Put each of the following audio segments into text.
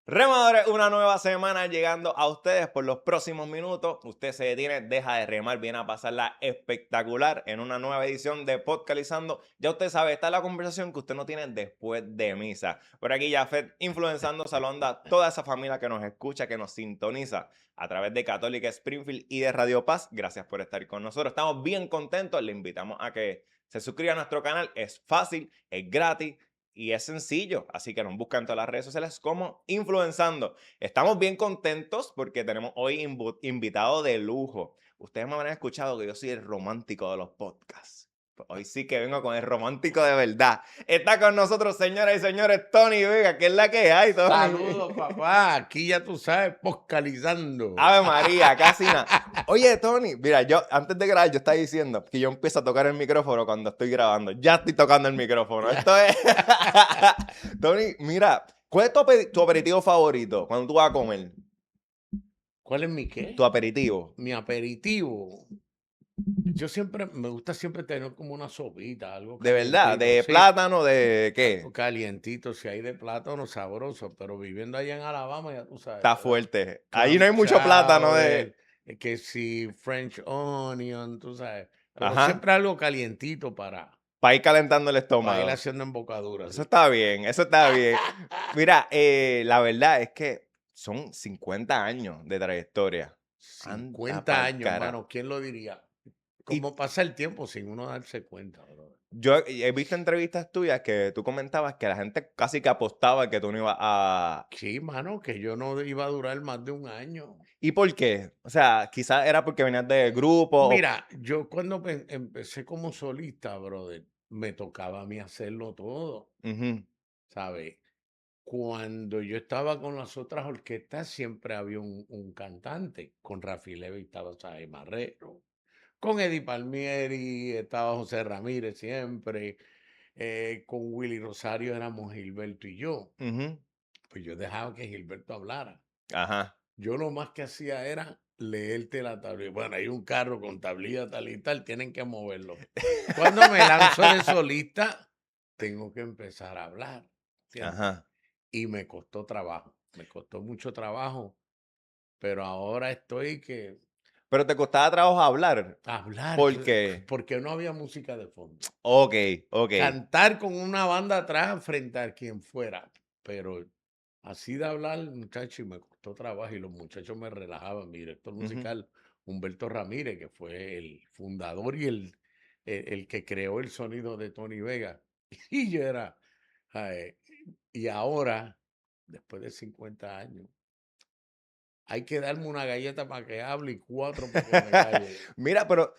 Remadores, una nueva semana llegando a ustedes por los próximos minutos. Usted se detiene, deja de remar, viene a pasarla espectacular en una nueva edición de Podcalizando. Ya usted sabe, esta es la conversación que usted no tiene después de misa. Por aquí Jafet influenciando, saludando a toda esa familia que nos escucha, que nos sintoniza a través de Católica Springfield y de Radio Paz. Gracias por estar con nosotros. Estamos bien contentos. Le invitamos a que se suscriba a nuestro canal. Es fácil, es gratis. Y es sencillo, así que nos buscan en todas las redes sociales como Influenzando. Estamos bien contentos porque tenemos hoy invitado de lujo. Ustedes me habrán escuchado que yo soy el romántico de los podcasts. Pues hoy sí que vengo con el romántico de verdad. Está con nosotros, señoras y señores, Tony Vega, que es la que hay, Tony. Saludos, papá. Aquí ya tú sabes, poscalizando. Ave María, casi nada. Oye, Tony, mira, yo antes de grabar, yo estaba diciendo que yo empiezo a tocar el micrófono cuando estoy grabando. Ya estoy tocando el micrófono. Esto es. Tony, mira, ¿cuál es tu aperitivo favorito cuando tú vas a comer? ¿Cuál es mi Tu qué? aperitivo. Mi aperitivo. Yo siempre, me gusta siempre tener como una sopita, algo De verdad, calientito, de sí. plátano, de Algo qué? calientito, si hay de plátano sabroso, pero viviendo allá en Alabama, ya tú sabes, Está te da fuerte. Ahí no clam hay mucho plátano de. chowder, que si French onion, tú sabes. Pero Ajá. siempre algo calientito Para ir calentando el para ir estómago. haciendo embocadura, Eso sí. está bien, eso está bien. Mira, la verdad es que son 50 años de trayectoria. Anda 50 pa'l años, cara. hermano, ¿quién lo diría? Y ¿Cómo pasa el tiempo sin uno darse cuenta, brother? yo he visto entrevistas tuyas que tú comentabas que la gente casi que apostaba que tú no ibas a. Sí, mano, que yo no iba a durar más de un año. ¿Y por qué? O sea, quizás era porque venías de grupo o. Mira, yo cuando empecé como solista, brother, me tocaba a mí hacerlo todo, Ujú, ¿sabes? Cuando yo estaba con las otras orquestas, siempre había un cantante. Con Rafi Levi estaba Sae Marrero, con Eddie Palmieri estaba José Ramírez siempre, con Willy Rosario éramos Gilberto y yo. ujú, Pues yo dejaba que Gilberto hablara. ajá. Yo lo más que hacía era leerte la tablilla. Bueno, hay un carro con tablilla tal y tal, tienen que moverlo. Cuando me lanzo de solista, tengo que empezar a hablar, ¿entiendes? Ajá. Y me costó trabajo, me costó mucho trabajo, pero ahora estoy que Pero te costaba trabajo hablar. hablar, ¿Por qué? porque no había música de fondo. Ok, ok. Cantar con una banda atrás frente a quien fuera, pero así de hablar, muchacho, y me costó trabajo y los muchachos me relajaban. Mi director Ujú. musical, Humberto Ramírez, que fue el fundador y el que creó el sonido de Tony Vega. Y yo era, ay, y ahora, después de 50 años, hay que darme una galleta para que hable y cuatro para que me calle. Mira, pero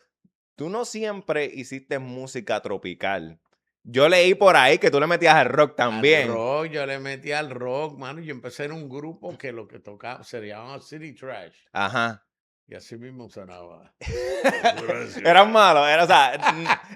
tú no siempre hiciste música tropical. Yo leí por ahí que tú le metías al rock Al también. rock, yo le metí al rock, mano. Yo empecé en un grupo que lo que tocaba se llamaba City Trash. Ajá. Y así mismo sonaba. Gracias. Eran malos, o sea,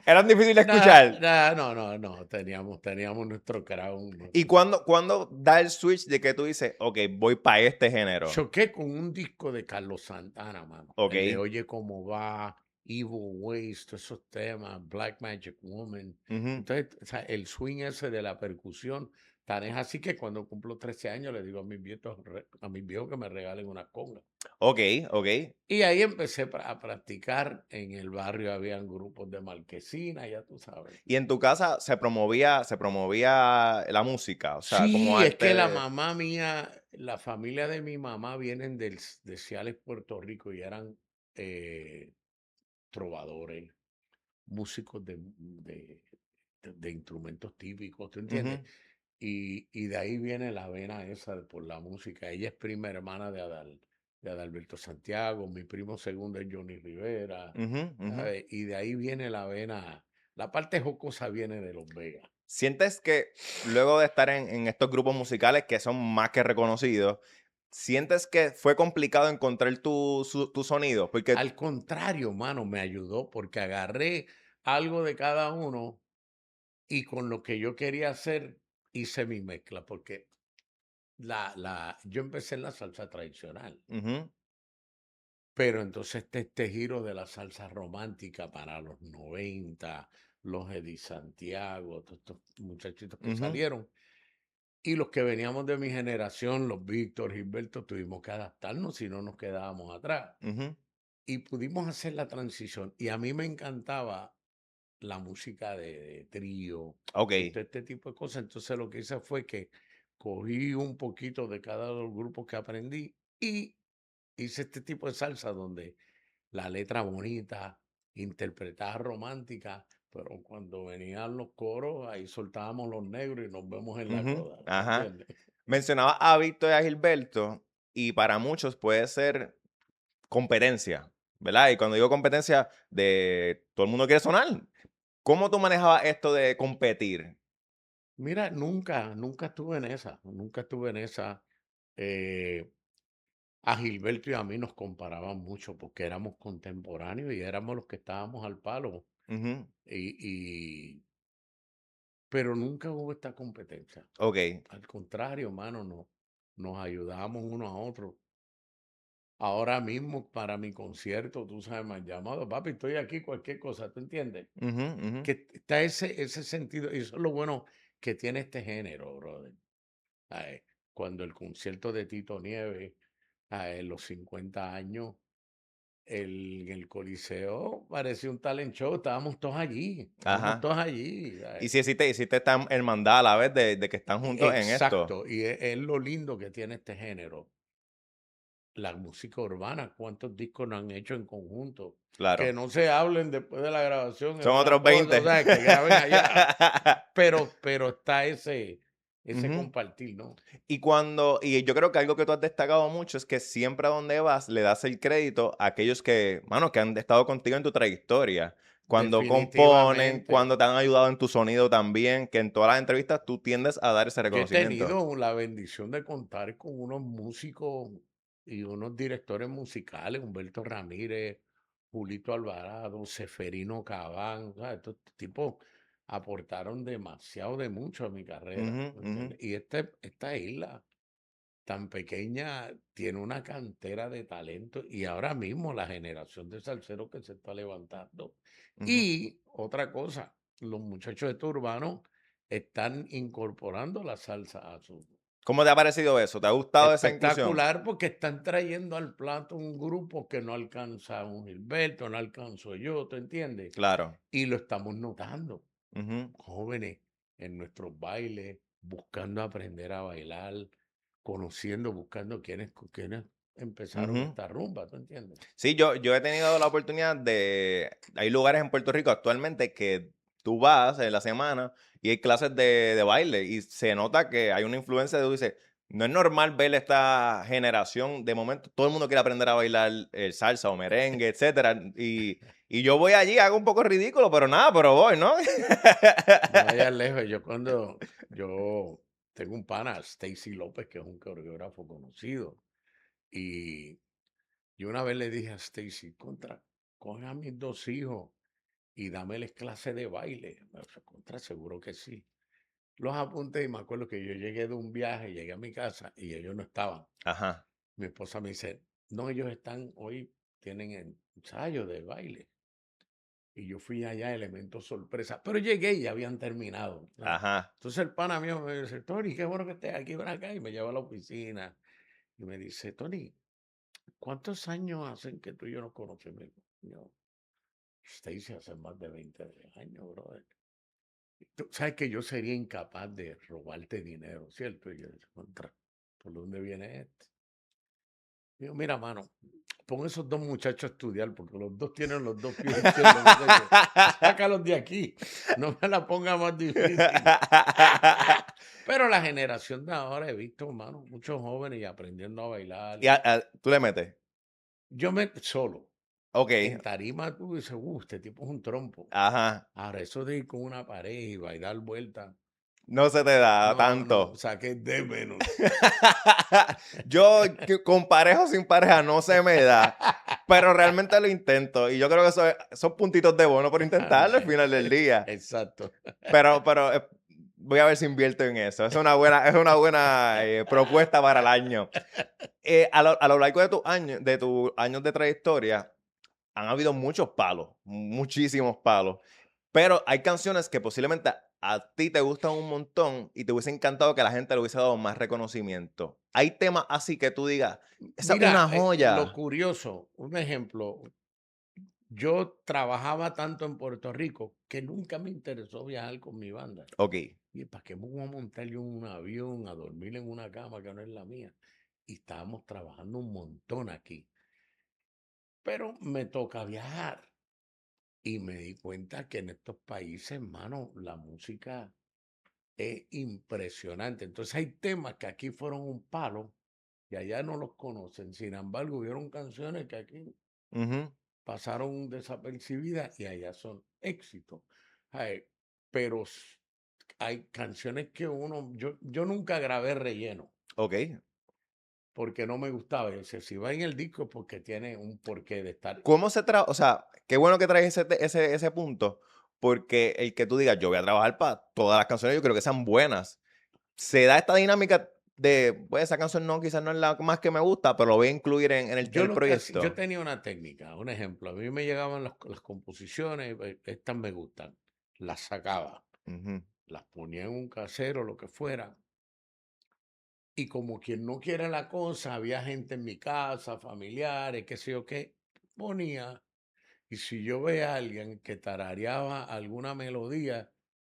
eran difíciles de escuchar. No. Teníamos nuestro crown. ¿Y cuándo da el switch de que tú dices, ok, voy para este género? Choqué con un disco de Carlos Santana, mano. Ok. El de Oye Cómo Va, Evil Ways, todos esos temas, Black Magic Woman. Ujú. Entonces, o sea, el swing ese de la percusión, tan es así que cuando cumplo 13 años le digo a mis viejos que me regalen una conga. Ok, ok. Y ahí empecé a practicar. En el barrio habían grupos de marquesina, ya tú sabes. Y en tu casa se promovía la música, o sea, como Sí, es arte que la de. mamá mía, la familia de mi mamá vienen de Ciales, Puerto Rico, y eran eh, trovadores, músicos de instrumentos típicos, ¿tú entiendes? Ujú, Y de ahí viene la vena esa por la música. Ella es prima hermana de Adalberto Santiago, mi primo segundo es Johnny Rivera, ujú, ujú. ¿sabes? Y de ahí viene la vena, la parte jocosa viene de Los Vegas. ¿Sientes que luego de estar en estos grupos musicales que son más que reconocidos, sientes que fue complicado encontrar tu sonido? Porque. Al contrario, mano, me ayudó porque agarré algo de cada uno y con lo que yo quería hacer hice mi mezcla, porque yo empecé en la salsa tradicional, Ujú, pero entonces este giro de la salsa romántica para los 90, los Eddie Santiago, todos estos muchachitos que ujú. salieron, Y los que veníamos de mi generación, los Víctor, Gilberto, tuvimos que adaptarnos, si no nos quedábamos atrás. Ujú. Y pudimos hacer la transición. Y a mí me encantaba la música de trío y Ok. todo este tipo de cosas. Entonces lo que hice fue que cogí un poquito de cada uno de los grupos que aprendí y hice este tipo de salsa donde la letra bonita, interpretada romántica, pero cuando venían los coros, ahí soltábamos los negros y nos vemos en la Ujú. coda, ¿me Ajá. entiendes? Mencionaba a Víctor y a Gilberto, y para muchos puede ser competencia, ¿verdad? Y cuando digo competencia, de todo el mundo quiere sonar. ¿Cómo tú manejabas esto de competir? Mira, nunca estuve en esa, nunca estuve en esa. eh, a Gilberto y a mí nos comparaban mucho porque éramos contemporáneos y éramos los que estábamos al palo. Ujú. Pero nunca hubo esta competencia. Ok. Al contrario, mano, no, nos ayudábamos uno a otro. Ahora mismo para mi concierto, tú sabes, me han llamado, papi, estoy aquí, cualquier cosa, ¿tú entiendes? Ujú, ujú. Que está ese sentido, y eso es lo bueno que tiene este género, brother. ¿Sabes? Cuando el concierto de Tito Nieves, en los 50 años, el Coliseo parecía un talent show, estábamos Ajá. todos allí, Y ¿sabes? si existe esta hermandad a la vez de que están juntos en esto. Exacto, y es lo lindo que tiene este género. La música urbana, ¿cuántos discos no han hecho en conjunto? Que Claro. no se hablen después de la grabación, es Son otra otros cosa, o 20. sea, que graben allá, pero está ese Ujú. compartir, ¿no? Y yo creo que algo que tú has destacado mucho es que siempre a donde vas le das el crédito a aquellos que, mano, que han estado contigo en tu trayectoria. Cuando componen, Definitivamente. cuando te han ayudado en tu sonido también, que en todas las entrevistas tú tiendes a dar ese Yo he reconocimiento. tenido la bendición de contar con unos músicos y unos directores musicales, Humberto Ramírez, Julito Alvarado, Seferino Cabán, ¿sabes? Estos tipos aportaron demasiado de mucho a mi carrera, Ujú, ¿me ujú, entiendes? Y esta isla tan pequeña tiene una cantera de talento y ahora mismo la generación de salseros que se está levantando. ujú. Y otra cosa, los muchachos de estos urbanos están incorporando la salsa a su... ¿Cómo te ha parecido eso? ¿Te ha gustado esa inclusión? Espectacular porque están trayendo al plato un grupo que no alcanza un Gilberto, no alcanzo yo, ¿te entiendes? Claro. Y lo estamos notando, Ujú, jóvenes en nuestros bailes, buscando aprender a bailar, conociendo, buscando quiénes empezaron ujú. esta rumba, ¿tú entiendes? Sí, yo he tenido la oportunidad de... Hay lugares en Puerto Rico actualmente que tú vas en la semana y hay clases de baile y se nota que hay una influencia de, tú dices, no es normal ver esta generación, de momento todo el mundo quiere aprender a bailar salsa o merengue, etcétera, y yo voy allí, hago un poco ridículo, pero nada, pero voy, ¿no? No vayas lejos, yo tengo un pana, Stacy López, que es un coreógrafo conocido, y yo una vez le dije a Stacy, coge a mis dos hijos y dámeles clase de baile. Me dijo, contra, seguro que sí. Los apunté y me acuerdo que yo llegué de un viaje, llegué a mi casa y ellos no estaban. Ajá, Mi esposa me dice, no, ellos están hoy, tienen ensayo de baile. Y yo fui allá, elemento sorpresa, pero llegué y ya habían terminado. ¿Sabes? ajá, Entonces el pana mío me dice, Tony, qué bueno que estés aquí, ven acá. Y me lleva a la oficina y me dice, Tony, ¿cuántos años hacen que tú y yo nos conocemos? Y yo, Stacy, hace más de 20 años, brother. Tú sabes que yo sería incapaz de robarte dinero, ¿cierto? Y yo decía, contra, ¿por dónde viene este? Digo, mira, mano, pon esos dos muchachos a estudiar, porque los dos tienen los dos pies izquierdos. Muchachos. Sácalos de aquí, no me la ponga más difícil. Pero la generación de ahora he visto, mano, muchos jóvenes y aprendiendo a bailar. y tú le metes. Yo me solo, Ok, en tarima tú dices, este tipo es un trompo. ajá, Ahora, eso de ir con una pareja y bailar vuelta, no se te da no, tanto. saqué de menos. Yo con pareja o sin pareja no se me da, pero realmente lo intento y yo creo que son puntitos de bono por intentarlo al final del día. Exacto. Pero voy a ver si invierto en eso. Es una buena propuesta para el año. A lo largo de tus años de trayectoria, han habido muchos palos, muchísimos palos. Pero hay canciones que posiblemente a ti te gustan un montón y te hubiese encantado que la gente le hubiese dado más reconocimiento. ¿Hay temas así que tú digas, esa es Mira, una lo joya? curioso, un ejemplo, yo trabajaba tanto en Puerto Rico que nunca me interesó viajar con mi banda. Ok. Y ¿para qué me voy a montar yo en un avión, a dormir en una cama que no es la mía? Y estábamos trabajando un montón aquí. Pero me toca viajar. Y me di cuenta que en estos países, hermano, la música es impresionante. Entonces hay temas que aquí fueron un palo y allá no los conocen. Sin embargo, hubieron canciones que aquí Ujú. pasaron desapercibidas y allá son éxitos. Ay, pero hay canciones que yo nunca grabé relleno Ok. porque no me gustaba. Yo decía, si va en el disco es porque tiene un porqué de estar. ¿Cómo se trabaja? O sea, qué bueno que traes ese punto, porque el que tú digas, yo voy a trabajar para todas las canciones, yo creo que sean buenas. Se da esta dinámica de, pues esa canción no, quizás no es la más que me gusta, pero lo voy a incluir en Yo el lo que hacía, yo proyecto. tenía una técnica, un ejemplo, a mí me llegaban las composiciones, estas me gustan, las sacaba, Ujú, las ponía en un casero, lo que fuera, y como quien no quiere la cosa, había gente en mi casa, familiares, qué sé yo qué, ponía, y si yo veía a alguien que tarareaba alguna melodía,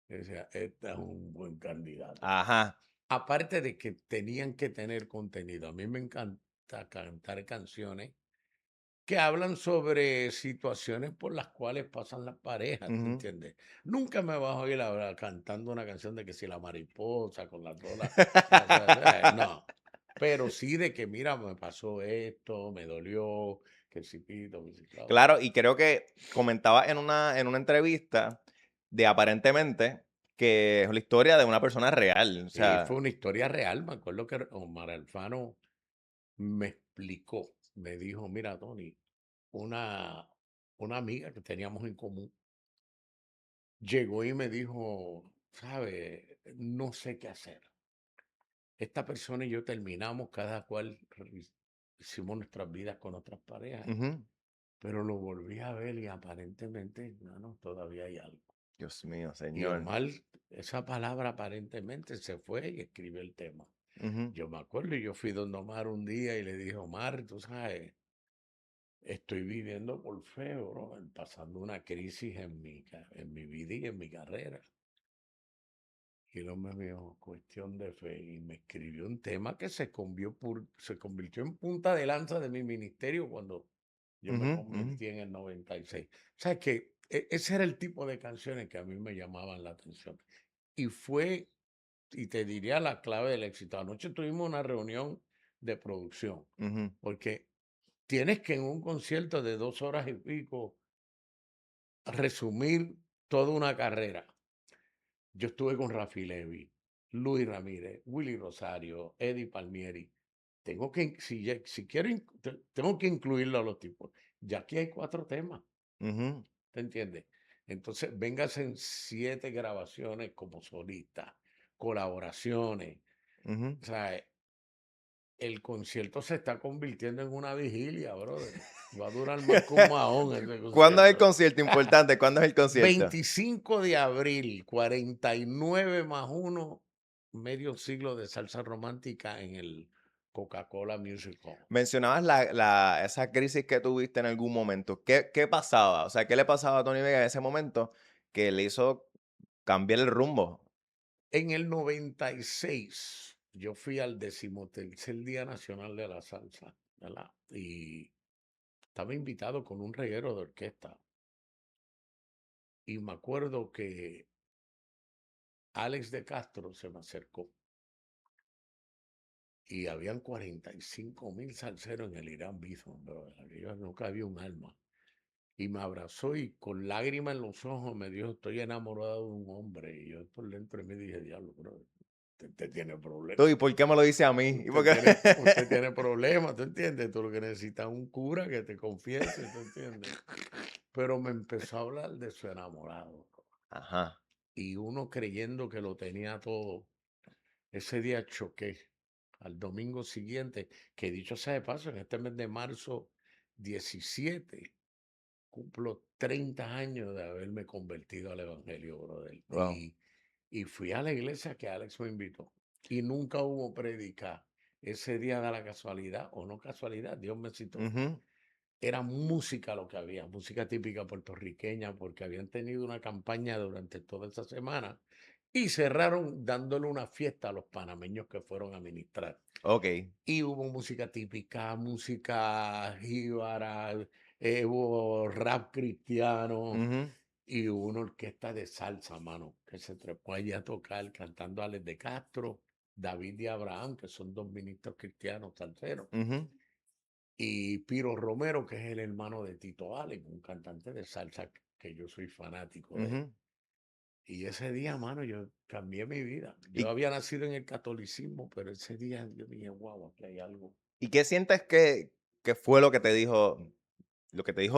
decía, este es un buen candidato. ajá. Aparte de que tenían que tener contenido, a mí me encanta cantar canciones que hablan sobre situaciones por las cuales pasan las parejas, ¿te Ujú. entiendes? Nunca me vas a oír ahora cantando una canción de que si la mariposa con la tola, no, pero sí de que mira, me pasó esto, me dolió, que si pito, que si flauta. Claro, y creo que comentaba en una entrevista de aparentemente que es la historia de una persona real. O Sí, fue sea, una historia real, me acuerdo que Omar Alfano me explicó, me dijo, mira, Tony, una, una amiga que teníamos en común llegó y me dijo, sabe, no sé qué hacer. Esta persona y yo terminamos, cada cual hicimos nuestras vidas con otras parejas, ujú. pero lo volví a ver y aparentemente, no, todavía hay algo. Dios mío, Y señor. Omar, esa palabra aparentemente se fue y escribió el tema. Ujú, Yo me acuerdo y yo fui donde Omar un día y le dije, Omar, tú sabes, estoy viviendo por feo, bro, pasando una crisis en mi vida y en mi carrera. Y él me dijo, cuestión de fe, y me escribió un tema que se convirtió en punta de lanza de mi ministerio cuando yo me ujú, ujú. convertí en el 96. O sea, que ese era el tipo de canciones que a mí me llamaban la atención. Y fue, y te diría la clave del éxito. Anoche tuvimos una reunión de producción, Ujú, porque tienes que en un concierto de 2 horas y pico resumir toda una carrera. Yo estuve con Rafi Levi, Luis Ramírez, Willy Rosario, Eddie Palmieri. Tengo que, si quiero, tengo que incluirlo a los tipos. Ya aquí hay 4 temas, ujú, ¿te entiendes? Entonces, vengas en 7 grabaciones como solista, colaboraciones. ujú. O sea, el concierto se está convirtiendo en una vigilia, brother. Va a durar más que un mahón ese ¿Cuándo es el concierto. concierto? Importante, ¿cuándo es el concierto? 25 de abril, 49 más uno, medio siglo de salsa romántica en el Coca-Cola Music Hall. Mencionabas esa crisis que tuviste en algún momento. ¿Qué pasaba? O sea, ¿qué le pasaba a Tony Vega en ese momento que le hizo cambiar el rumbo? En el 96, yo fui al 13º Día Nacional de la Salsa, ¿verdad? Y estaba invitado con un reguero de orquesta. Y me acuerdo que Alex de Castro se me acercó y habían 45,000 salseros en el Irán Bithorn, bro. Aquello nunca había un alma. Y me abrazó y con lágrimas en los ojos me dijo, estoy enamorado de un hombre. Y yo por dentro me dije, diablo, bro, usted tiene Tú, problemas. ¿y por qué me lo dice a mí? ¿Y por qué? Usted tiene problemas, ¿tú entiendes? Tú lo que necesitas es un cura que te confiese, ¿tú entiendes? Pero me empezó a hablar de su enamorado. Ajá. Y uno creyendo que lo tenía todo. Ese día choqué. Al domingo siguiente, que dicho sea de paso, en este mes de marzo 17 cumplo 30 años de haberme convertido al evangelio, brother. Wow. y fui a la iglesia que Alex me invitó. Y nunca hubo prédica. Ese día de la casualidad, o no casualidad, Dios me citó. Ujú. Era música lo que había, música típica puertorriqueña, porque habían tenido una campaña durante toda esa semana y cerraron dándole una fiesta a los panameños que fueron a ministrar. Ok. Y hubo música típica, música jíbara, hubo rap cristiano Ujú, y hubo una orquesta de salsa, mano, que se trepó allí a tocar cantando Alex de Castro, David y Abraham, que son dos ministros cristianos salseros, ujú. y Piro Romero, que es el hermano de Tito Allen, un cantante de salsa que yo soy fanático de él. Ujú. Y ese día, mano, yo cambié mi vida. Yo ¿Y, había nacido en el catolicismo, pero ese día yo dije, wow, aquí hay algo. y qué sientes que fue lo que te dijo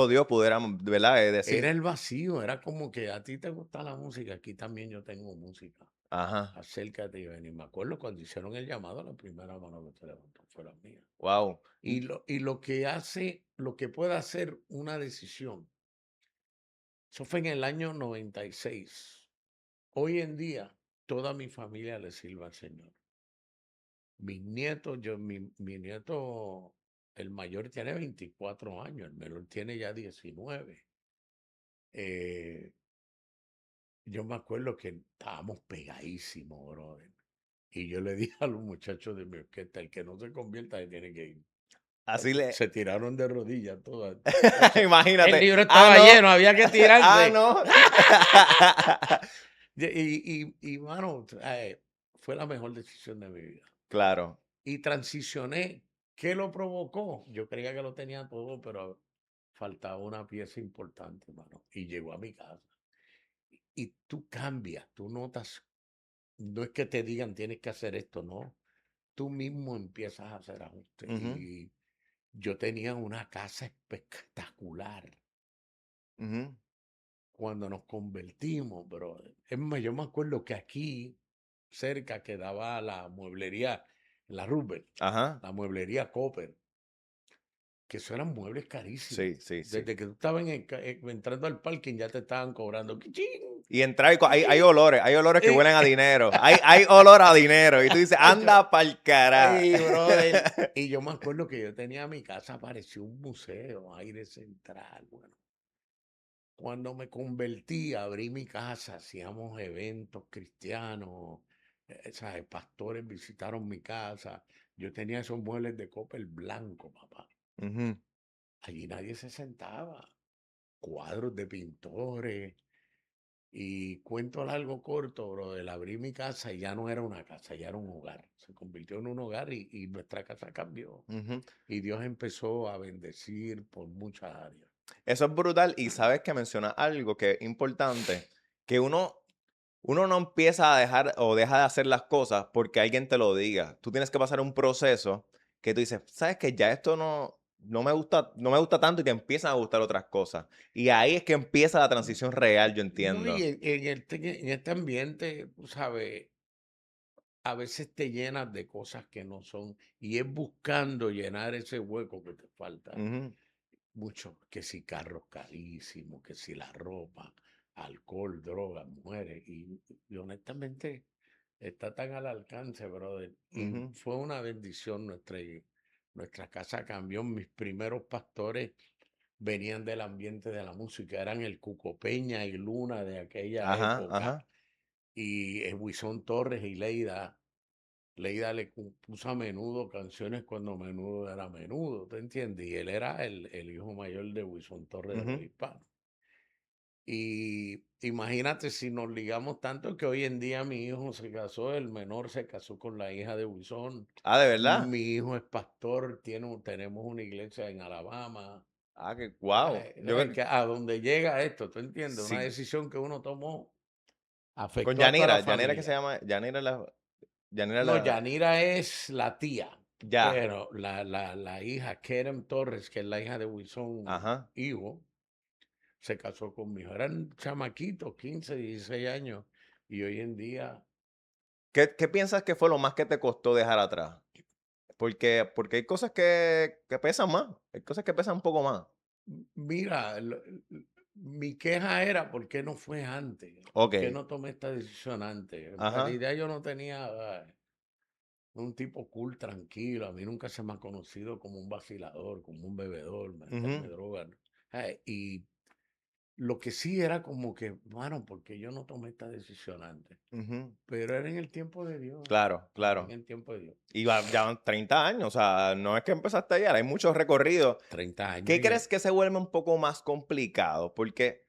Dios, pudiéramos, ¿verdad? Era Decir. el vacío, era como que a ti te gusta la música, aquí también yo tengo música. Ajá. Acércate y ven. Y me acuerdo cuando hicieron el llamado, la primera mano que se levantó fue la mía. Wow. Y lo que hace, lo que puede hacer una decisión, eso fue en el año 96. Hoy en día, toda mi familia le sirve al Señor. Mis nietos, mi nieto, el mayor tiene 24 años, el menor tiene ya 19. Eh, yo me acuerdo que estábamos pegadísimos, brother. Y yo le dije a los muchachos de mi orquesta, el que no se convierta se tiene que ir. Así le. Se tiraron de rodillas todas. Chacho, el Imagínate. libro Ah, estaba no. lleno, había que Ah, tirarse. no. Mano, fue la mejor decisión de mi vida. Claro. Y transicioné. ¿Qué lo provocó? Yo creía que lo tenía todo, pero faltaba una pieza importante, mano. Y llegó a mi casa. Y tú cambias, tú notas, no es que te digan tienes que hacer esto, no. Tú mismo empiezas a hacer ajustes. Ujú, Y yo tenía una casa espectacular ujú. cuando nos convertimos, brother. Es más, yo me acuerdo que aquí cerca quedaba la mueblería, la Rubel, Ajá. la mueblería Copper, que eso eran muebles carísimos. Sí, sí, sí. Desde que tú estabas entrando al parking ya te estaban cobrando. ¡Quichín! Y entrar ¡Quichín! hay olores que Eh, huelen a dinero. Hay olor a dinero. Y tú dices, Hacho, anda pa'l cara. ay, brother. Y yo me acuerdo que yo tenía mi casa, parecía un museo, aire central. Bueno, cuando me convertí, abrí mi casa, hacíamos eventos cristianos, ¿sabes? Pastores visitaron mi casa. Yo tenía esos muebles de copel blanco, papá. Ujú, Allí nadie se sentaba. Cuadros de pintores. Y cuento largo corto, brother, abrí mi casa y ya no era una casa, ya era un hogar. Se convirtió en un hogar y nuestra casa cambió. ujú. Y Dios empezó a bendecir por muchas áreas. Eso es brutal. Y sabes que menciona algo que es importante. Que uno no empieza a dejar o deja de hacer las cosas porque alguien te lo diga. Tú tienes que pasar un proceso que tú dices, sabes que ya esto no me gusta tanto y te empiezan a gustar otras cosas. Y ahí es que empieza la transición real, yo No, y entiendo. en este ambiente, tú sabes, a veces te llenas de cosas que no son, y es buscando llenar ese hueco que te falta. Ujú, Mucho, que si carros carísimos, que si la ropa, alcohol, drogas, mujeres, y honestamente está tan al alcance, brother. Y ujú. fue una bendición nuestra casa cambió. Mis primeros pastores venían del ambiente de la música, eran el Cuco Peña y Luna de aquella Ajá, época, ajá. y Wilson Torres y Leida. Leida le puso a Menudo canciones cuando Menudo era Menudo, ¿te entiendes? Y él era el hijo mayor de Wilson Torres de los Ujú. Hispanos. Y imagínate si nos ligamos tanto que hoy en día mi hijo se casó, el menor se casó con la hija de Wilson. Ah, ¿de verdad? Mi hijo es pastor, tenemos una iglesia en Alabama. Ah, que wow. Que a donde llega esto, ¿tú entiendes? Una Sí, decisión que uno tomó con afectó a toda la Yanira que se familia. llama, Yanira No, la, Yanira es la tía, ya, pero la hija, Keren Torres, que es la hija de Wilson ajá. Hijo, se casó con mi hijo. Eran chamaquitos, 15, 16 años, y hoy en día, ¿Qué piensas que fue lo más que te costó dejar atrás? Porque hay cosas que pesan más, hay cosas que pesan un poco más. mira, mi queja era, ¿por qué no fue antes? ¿Por qué Ok. no tomé esta decisión antes? En Ajá. realidad yo no tenía un tipo cool, tranquilo. A mí nunca se me ha conocido como un vacilador, como un bebedor, meterme Ujú, droga. ¿No? Y lo que sí era como que, bueno, porque yo no tomé esta decisión antes. ujú. Pero era en el tiempo de Dios. Claro, Era en claro. el tiempo de Dios. Y ya van 30 años, o sea, no es que empezaste ayer, hay muchos recorridos. 30 años ¿Qué y crees que se vuelve un poco más complicado? Porque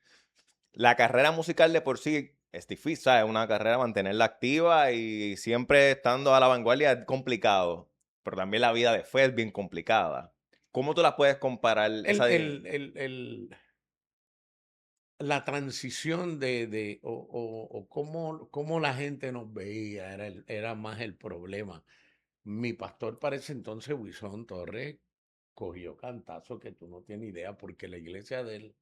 la carrera musical de por sí es difícil, ¿sabes? Una carrera mantenerla activa y siempre estando a la vanguardia es complicado, pero también la vida de fe es bien complicada. ¿Cómo tú la puedes comparar el, esa el, el, el- la transición o cómo la gente nos veía era más el problema. Mi pastor para ese entonces, Wilson Torres, cogió cantazo que tú no tienes idea porque la iglesia de él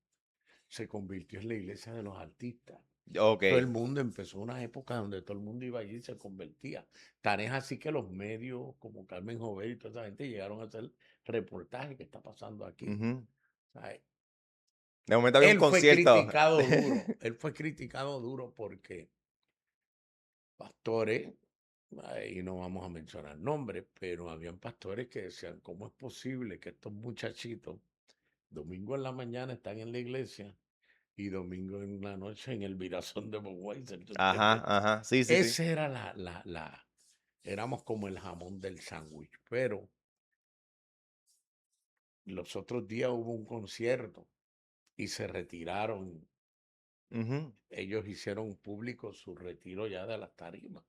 se convirtió en la iglesia de los artistas. Ok. Todo el mundo empezó una época donde todo el mundo iba allí y se convertía. Tan es así que los medios como Carmen Jovet y toda esa gente llegaron a hacer reportajes que está pasando aquí. Ujú. ¿Sabes? De momento había un concierto. Él fue criticado duro porque pastores, ahí no vamos a mencionar nombres, pero habían pastores que decían, ¿cómo es posible que estos muchachitos domingo en la mañana están en la iglesia y domingo en la noche en el virazón de Budweiser? ¿Tú Ajá, entiendes? ajá. Sí, sí, sí. Ese era éramos como el jamón del sándwich, pero los otros días hubo un concierto y se retiraron. Ujú, Ellos hicieron público su retiro ya de las tarimas,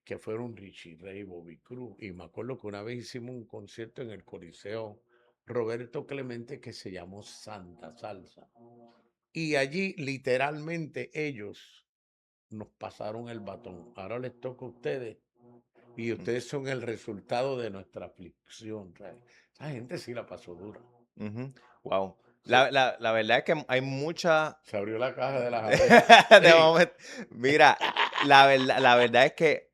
que fueron Richie Ray, Bobby Cruz. Y me acuerdo que una vez hicimos un concierto en el Coliseo Roberto Clemente que se llamó Santa Salsa. Y allí literalmente ellos nos pasaron el batón. Ahora les toca a ustedes y ustedes son el resultado de nuestra aflicción. O sea, esa gente sí la pasó dura. ujú. Wow. Se, La verdad es que hay mucha. se abrió la caja de las abejas. De Sí. momento, mira, la verdad es que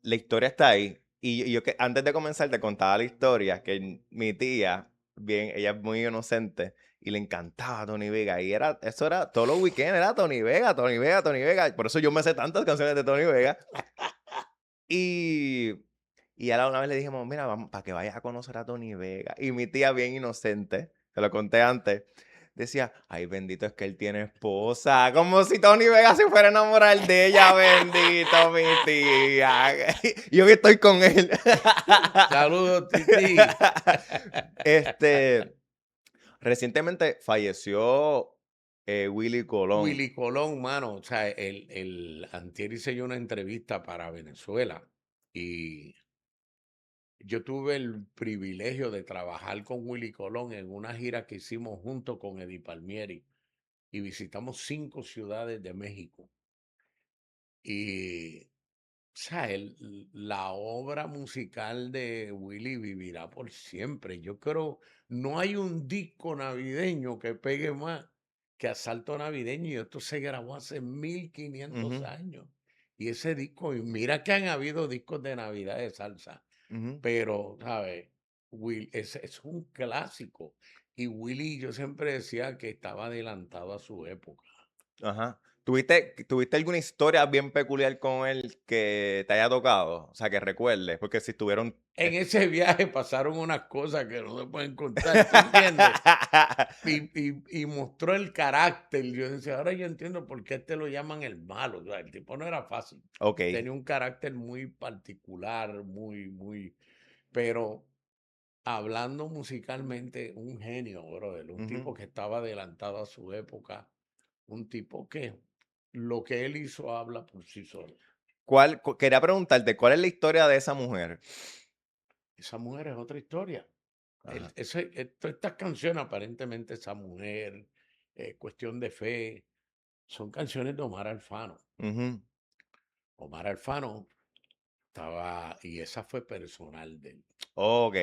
la historia está ahí. Y yo que antes de comenzar te contaba la historia que mi tía, bien, ella es muy inocente y le encantaba Tony Vega. Y eso era todos los weekends, era Tony Vega, Tony Vega, Tony Vega. Por eso yo me sé tantas canciones de Tony Vega. Y, y ahora una vez le dijimos, mira, vamos, para que vayas a conocer a Tony Vega. Y mi tía, bien inocente, te lo conté antes, decía, ay, bendito es que él tiene esposa. Como si Tony Vega se fuera a enamorar de ella, bendito mi tía. Y yo que estoy con él. Saludos, Titi. Este, recientemente falleció Willy Colón. Willy Colón, mano, o sea, el antier hice yo una entrevista para Venezuela y yo tuve el privilegio de trabajar con Willy Colón en una gira que hicimos junto con Eddie Palmieri y visitamos 5 ciudades de México. Y, o sea, la obra musical de Willy vivirá por siempre. Yo creo, no hay un disco navideño que pegue más que Asalto Navideño. Y esto se grabó hace 1500 Ujú, años. Y ese disco, y mira que han habido discos de Navidad de salsa, ujú. pero, ¿sabes? Es un clásico. Y Willy, yo siempre decía que estaba adelantado a su época. Ajá. ¿Tuviste alguna historia bien peculiar con él que te haya tocado? O sea, que recuerdes, porque si estuvieron. En ese viaje pasaron unas cosas que no se pueden contar, ¿tú entiendes? Y mostró el carácter. Yo decía, ahora yo entiendo por qué te lo llaman el malo. O sea, el tipo no era fácil. Ok. Tenía un carácter muy particular, pero hablando musicalmente, un genio, brother. Un Ujú. tipo que estaba adelantado a su época. Un tipo que lo que él hizo habla por sí solo. Quería preguntarte, ¿cuál es la historia de esa mujer? Esa mujer es otra historia. Ajá. Todas estas canciones, aparentemente, esa mujer, cuestión de fe, son canciones de Omar Alfano. Ujú. Omar Alfano estaba, y esa fue personal de él. Ok.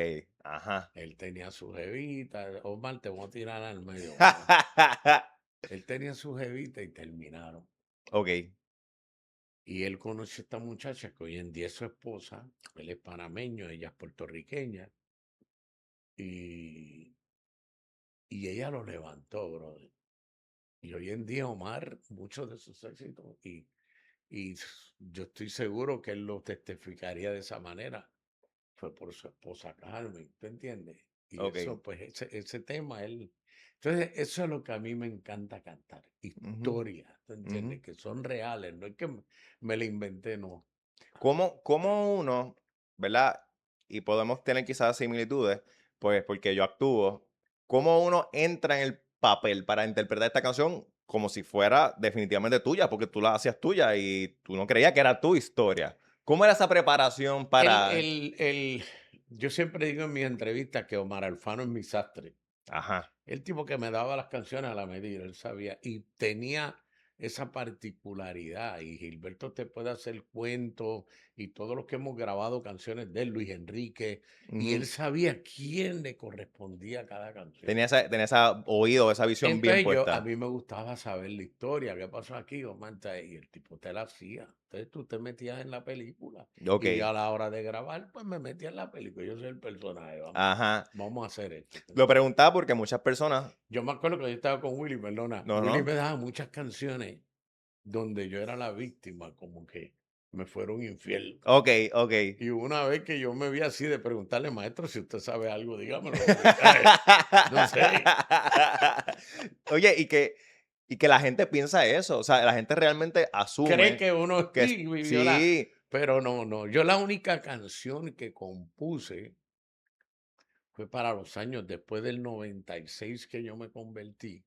Ajá. Él tenía su jevita, Omar, te voy a tirar al medio, Omar. Él tenía su jevita y terminaron. Ok. Y él conoció a esta muchacha que hoy en día es su esposa. Él es panameño, ella es puertorriqueña. Y, y ella lo levantó, brother. Y hoy en día Omar, muchos de sus éxitos, yo estoy seguro que él lo testificaría de esa manera, fue por su esposa Carmen, ¿tú entiendes? Y Ok. eso, pues, ese tema, él. Entonces, eso es lo que a mí me encanta cantar, Ujú, historias, ¿tú entiendes? ujú. Que son reales, no es que me la inventé, no. ¿Cómo uno, verdad? Y podemos tener quizás similitudes, pues porque yo actúo. ¿Cómo uno entra en el papel para interpretar esta canción como si fuera definitivamente tuya? Porque tú la hacías tuya y tú no creías que era tu historia. ¿Cómo era esa preparación El, para... el, el, yo siempre digo en mis entrevistas que Omar Alfano es mi sastre. Ajá. El tipo que me daba las canciones a la medida, él sabía, y tenía esa particularidad. Y Gilberto te puede hacer cuentos, y todos los que hemos grabado canciones de él, Luis Enrique, y él Ujú. sabía quién le correspondía a cada canción. Tenía ese oído, esa visión bien Entonces a puesta. mí me gustaba saber la historia, qué pasó aquí, Omar, y el tipo te la hacía. Entonces tú te metías en la película, Ok. y yo a la hora de grabar, pues me metía en la película, yo soy el personaje, Ajá. vamos a hacer esto. ¿Tú Lo entiendes? preguntaba porque muchas personas... Yo me acuerdo que yo estaba con Willy, perdona. No, Willy no. me daba muchas canciones donde yo era la víctima, como que me fueron infiel. Ok, ok. Y una vez que yo me vi así de preguntarle, maestro, si usted sabe algo, dígamelo, porque no sé. Oye, y que la gente piensa eso, o sea, la gente realmente Cree asume que uno que sí vivió sí. pero no, no. Yo la única canción que compuse fue para los años después del 96 que yo me convertí.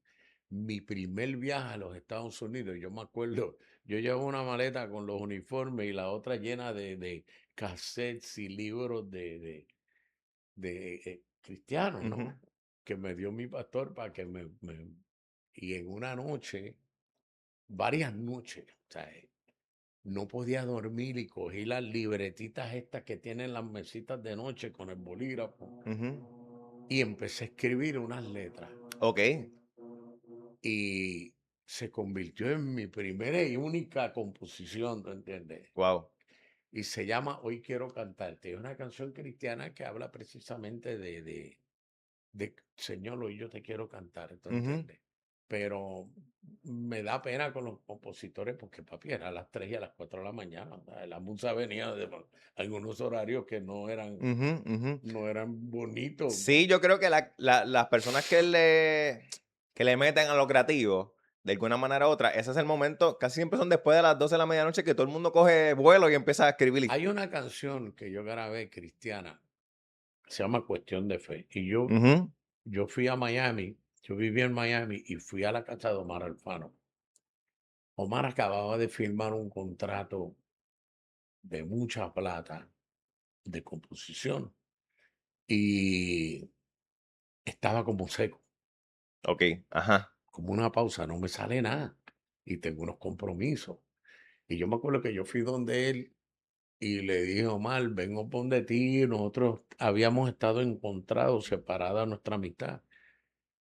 Mi primer viaje a los Estados Unidos, yo me acuerdo, yo llevo una maleta con los uniformes y la otra llena de cassettes y libros de cristianos, Ujú, ¿no? Que me dio mi pastor para que y en una noche, varias noches, o sea, no podía dormir y cogí las libretitas estas que tienen las mesitas de noche con el bolígrafo ujú. y empecé a escribir unas letras. Okey, Y se convirtió en mi primera y única composición, ¿tú entiendes? guau. Y se llama Hoy quiero cantarte. Es una canción cristiana que habla precisamente de Señor, hoy yo te quiero cantar, ¿tú Ujú, entiendes? Pero me da pena con los compositores porque, papi, era a las 3 y a las 4 de la mañana. O sea, la musa venía de algunos horarios que ujú, ujú. no eran bonitos. Sí, yo creo que las personas que le meten a lo creativo, de alguna manera u otra, ese es el momento, casi siempre son después de las 12 de la medianoche que todo el mundo coge vuelo y empieza a escribir. Hay una canción que yo grabé cristiana, se llama Cuestión de Fe. Y Ujú, yo fui a Miami, yo viví en Miami y fui a la casa de Omar Alfano. Omar acababa de firmar un contrato de mucha plata de composición y estaba como seco, okey, ajá. como una pausa, no me sale nada y tengo unos compromisos. Y yo me acuerdo que yo fui donde él y le dije, Omar, vengo por de ti, nosotros habíamos estado encontrados, separadas nuestra amistad.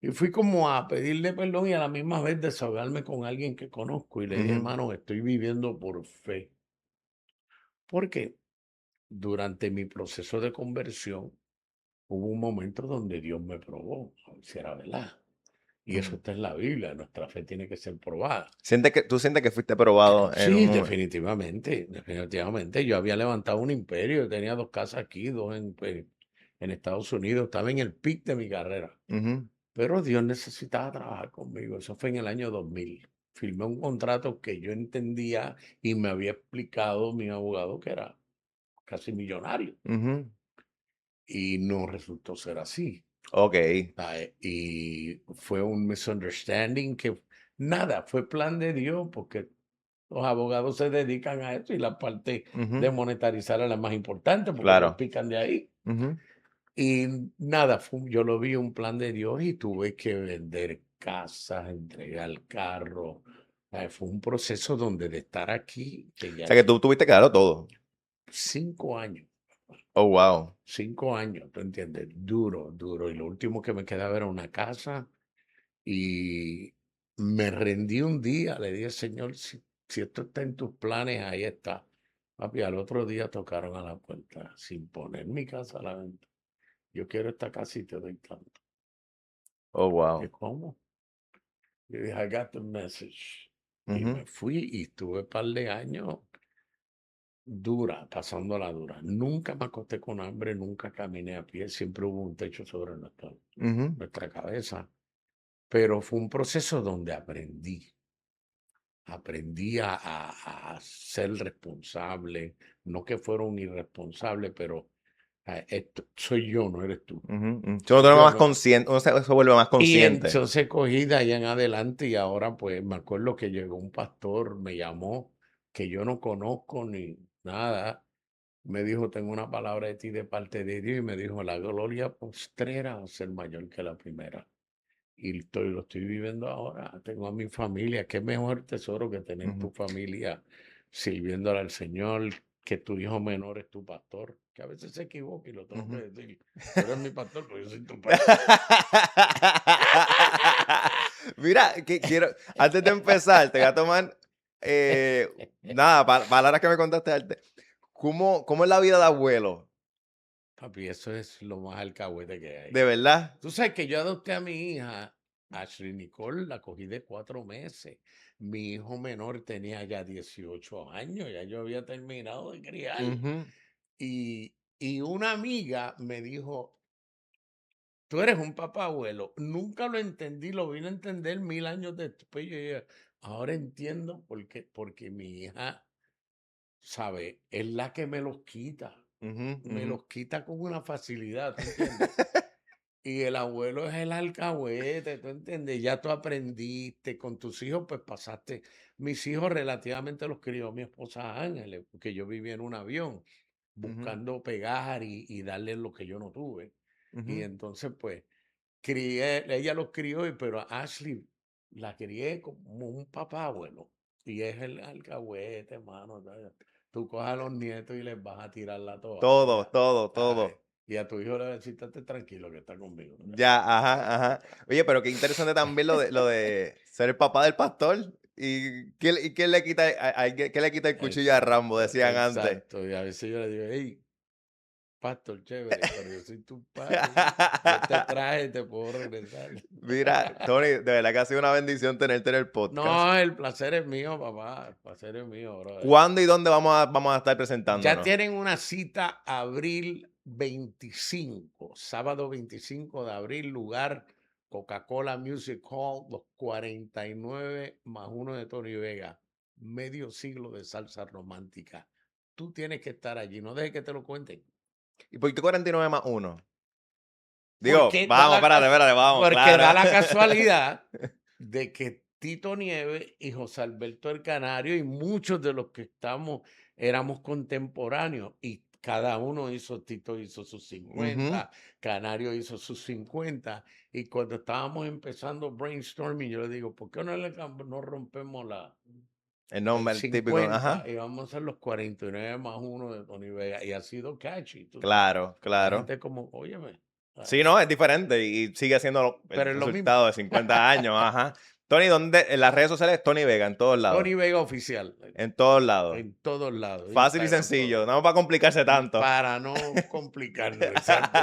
Y fui como a pedirle perdón y a la misma vez desahogarme con alguien que conozco. Y le dije, Ujú, hermano, estoy viviendo por fe. Porque durante mi proceso de conversión hubo un momento donde Dios me probó, a ver si era verdad. Y eso ujú. está en la Biblia, nuestra fe tiene que ser probada. ¿Tú sientes que fuiste probado en un Sí, momento? definitivamente, definitivamente. Yo había levantado un imperio, yo tenía 2 casas aquí, dos en Estados Unidos, estaba en el pic de mi carrera. Ujú, Pero Dios necesitaba trabajar conmigo. Eso fue en el año 2000. Firmé un contrato que yo entendía y me había explicado mi abogado que era casi millonario. ujú. Y no resultó ser así. Okey. Y fue un misunderstanding que nada, fue plan de Dios porque los abogados se dedican a eso y la parte de Ujú, monetarizar es la más importante porque ellos claro. pican de ahí. Ujú, Y nada, yo lo vi un plan de Dios y tuve que vender casas, entregar carro. Fue un proceso donde de estar aquí, que o ya sea, que tú tuviste que darlo todo. 5 años, Oh, wow. 5 años, ¿tú entiendes? Duro, duro. Y lo último que me quedaba era una casa y me rendí un día, le dije, Señor, si esto está en tus planes, ahí está. Papi, al otro día tocaron a la puerta sin poner mi casa a la venta. Yo quiero esta casa y te doy tanto. Oh, ¿Qué wow. cómo? Yo dije, I got the message. Y Ujú, me fui y estuve un par de años dura, pasándola dura. Nunca me acosté con hambre, nunca caminé a pie, siempre hubo un techo sobre ujú, nuestra cabeza. Pero fue un proceso donde aprendí. Aprendí a ser responsable, no que fuera un irresponsable, pero soy yo, no eres tú. ujú, ujú. Uno Soy se vuelve yo, más no eres. consciente, uno se vuelve más Y consciente. entonces cogí de allá en adelante y ahora pues me acuerdo que llegó un pastor, me llamó, que yo no conozco ni nada. Me dijo, tengo una palabra de ti de parte de Dios y me dijo, la gloria postrera va a ser mayor que la primera. Y lo estoy viviendo ahora. Tengo a mi familia. Qué mejor tesoro que tener Ujú. tu familia sirviéndole al Señor, que tu hijo menor es tu pastor, que a veces se equivoca y lo tengo que Ujú. decir. Tú eres mi pastor, pero yo soy tu pastor. Mira, que quiero, antes de empezar, te voy a tomar, nada, palabras que me contaste antes. ¿Cómo es la vida de abuelo? Papi, eso es lo más alcahuete que hay. ¿De verdad? Tú sabes que yo adopté a mi hija, Ashley Nicole, la cogí de 4 meses. Mi hijo menor tenía ya 18 años, ya yo había terminado de criar. Ujú, Y una amiga me dijo, tú eres un papá abuelo. Nunca lo entendí, lo vine a entender 1000 años después. Yo dije, ahora entiendo porque mi hija, ¿sabe? Es la que me los quita. ujú, Me ujú. los quita con una facilidad, ¿tú entiendes? Y el abuelo es el alcahuete, ¿tú entiendes? Ya tú aprendiste, con tus hijos pues pasaste. Mis hijos relativamente los crió mi esposa Ángeles, porque yo vivía en un avión Ujú, buscando pegar y darle lo que yo no tuve. Y ujú. entonces pues ella los crió, pero a Ashley la crié como un papá abuelo. Y es el alcahuete, hermano. ¿Sabes? Tú coges a los nietos y les vas a tirar la Todo, toalla. todo, ¿Sabes? todo. Y a tu hijo le vas a decir, estate tranquilo que está conmigo. Ya, ajá, ajá. Oye, pero qué interesante también lo de ser el papá del pastor. ¿Y quién le quita, quién le quita el cuchillo a Rambo? Exacto, Decían antes. exacto. Y a veces yo le digo, hey, pastor, chévere, pero yo soy tu papi. Yo te traje, te puedo regresar. Mira, Tony, de verdad que ha sido una bendición tenerte en el podcast. No, el placer es mío, papá. El placer es mío, brother. ¿Cuándo y dónde vamos a estar Ya presentándonos? tienen una cita abril 25, sábado 25 de abril, lugar Coca-Cola Music Hall, los 49 más uno de Tony Vega, medio siglo de salsa romántica. Tú tienes que estar allí, no dejes que te lo cuenten. ¿Y por qué 49 más uno? Digo, Porque da vamos, la, espérate, vamos, porque da claro. la casualidad de que Tito Nieves y José Alberto el Canario y muchos de los que estamos éramos contemporáneos y cada uno hizo, Tito hizo sus Ujú. 50, Canario hizo sus 50 y cuando estábamos empezando brainstorming yo le digo, ¿por qué no rompemos El el nombre el típico, 50 ajá. y vamos a hacer los 49 más uno de Tony Vega? Y ha sido catchy, tú sabes. Claro, La claro. gente como, óyeme, Sí, no, es diferente y sigue siendo el pero es lo mismo. resultado de 50 años, ajá. Tony, ¿dónde? En las redes sociales, Tony Vega, en todos lados. Tony Vega oficial, En todos lados. en todos lados, Fácil y Instagram, sencillo, todo. no va a complicarse tanto. Para no complicarnos, exacto.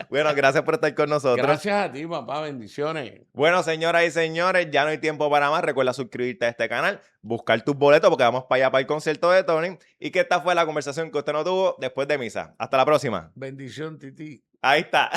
Bueno, gracias por estar con nosotros. Gracias a ti, papá, bendiciones. Bueno, señoras y señores, ya no hay tiempo para más. Recuerda suscribirte a este canal, buscar tus boletos porque vamos para allá para el concierto de Tony. Y que esta fue la conversación que usted no tuvo después de misa. Hasta la próxima. Bendición, Titi. Ahí está.